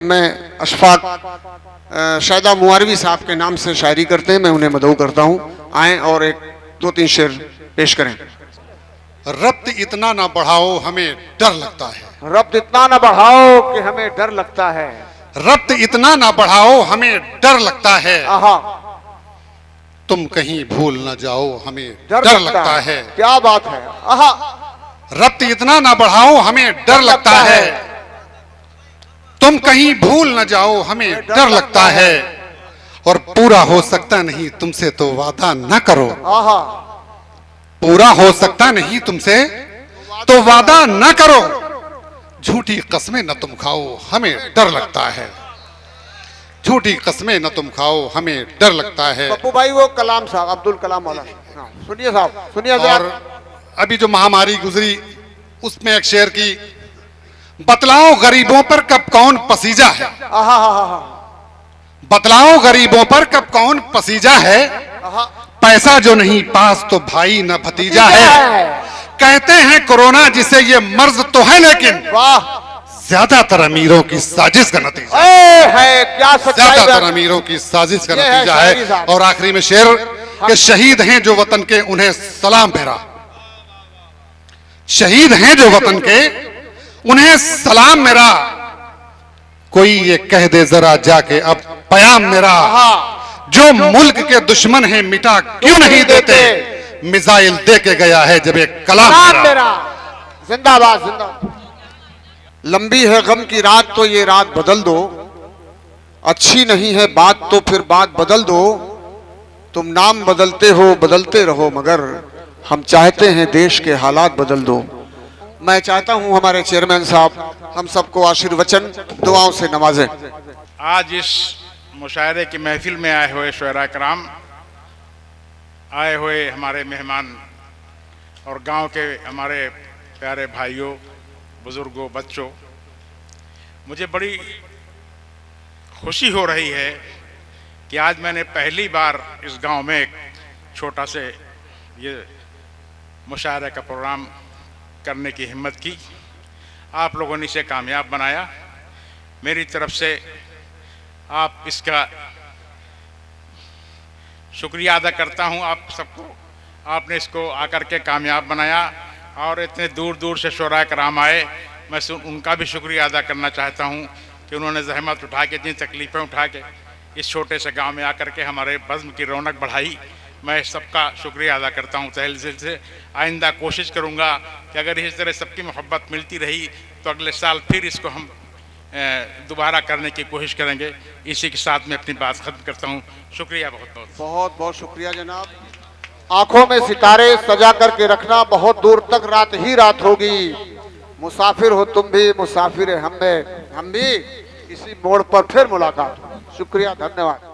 मैं अशफाक शायदा मुआरवी साहब के नाम से शायरी करते हैं, मैं उन्हें मदऊ करता हूँ। आएँ और एक दो तीन शेर पेश करें। रब्त इतना ना बढ़ाओ हमें डर लगता है। रब्त इतना ना बढ़ाओ कि हमें डर लगता है। रब्त इतना ना बढ़ाओ हमें डर लगता है। आहा, तुम कहीं भूल न जाओ हमें डर लगता है। क्या बात है। आहा, रब्त इतना ना बढ़ाओ हमें डर लगता है। तुम कहीं भूल न जाओ हमें डर लगता है। और पूरा हो सकता नहीं तुमसे तो वादा न करो। आहा, पूरा हो सकता नहीं तुमसे तो वादा न करो। झूठी कस्में न तुम खाओ हमें डर लगता है। झूठी कस्में न तुम खाओ हमें डर लगता है। पप्पू भाई वो कलाम साहब, अब्दुल कलाम वाला सुनिए साहब, सुनिए। और अभी जो महामारी गुजरी उसमें एक शेर की, बतलाओ गरीबों पर कब कौन पसीजा है। आहा, आहा, बतलाओ गरीबों पर कब कौन पसीजा है। आहा, पैसा जो नहीं पास तो भाई न भतीजा है। कहते हैं कोरोना जिसे ये मर्ज तो है, लेकिन वाह, ज्यादातर अमीरों की साजिश का नतीजा है। क्या ज्यादातर अमीरों की साजिश का नतीजा है। और आखिरी में शेर के शहीद हैं जो वतन के उन्हें सलाम मेरा। शहीद हैं जो वतन के उन्हें सलाम मेरा। कोई ये कह दे जरा जाके अब पयाम मेरा। जो मुल्क के दुश्मन हैं मिटा क्यों नहीं देते। मिसाइल दे के गया है जब एक कलाम मेरा। जिंदाबाद, जिंदाबाद। लंबी है गम की रात तो ये रात बदल दो। अच्छी नहीं है बात तो फिर बात बदल दो। तुम नाम बदलते हो बदलते रहो, मगर हम चाहते हैं देश के हालात बदल दो। मैं चाहता हूं हमारे चेयरमैन साहब हम सबको आशीर्वचन दुआओं से नवाजें। आज इस मुशायरे की महफिल में आए हुए शुअरा कराम, आए हुए हमारे मेहमान और गांव के हमारे प्यारे भाइयों, बुजुर्गों, बच्चों, मुझे बड़ी खुशी हो रही है कि आज मैंने पहली बार इस गांव में एक छोटा से ये मुशायरे का प्रोग्राम करने की हिम्मत की। आप लोगों ने इसे कामयाब बनाया। मेरी तरफ से आप इसका शुक्रिया अदा करता हूं आप सबको। आपने इसको आकर के कामयाब बनाया और इतने दूर दूर से शुरा कराम आए। मैं उनका भी शुक्रिया अदा करना चाहता हूं कि उन्होंने जहमत उठा के, इतनी तकलीफ़ें उठा के इस छोटे से गांव में आकर के हमारे बज़्म की रौनक बढ़ाई। मैं सबका शुक्रिया अदा करता हूं तहे दिल से। आइंदा कोशिश करूंगा कि अगर इस तरह सबकी मोहब्बत मिलती रही तो अगले साल फिर इसको हम दोबारा करने की कोशिश करेंगे। इसी के साथ मैं अपनी बात खत्म करता हूं। शुक्रिया, बहुत बहुत बहुत बहुत शुक्रिया जनाब। आंखों में सितारे सजा करके रखना, बहुत दूर तक रात ही रात होगी। मुसाफिर हो तुम भी, मुसाफिर हम भी, इसी मोड़ पर फिर मुलाकात। शुक्रिया, धन्यवाद।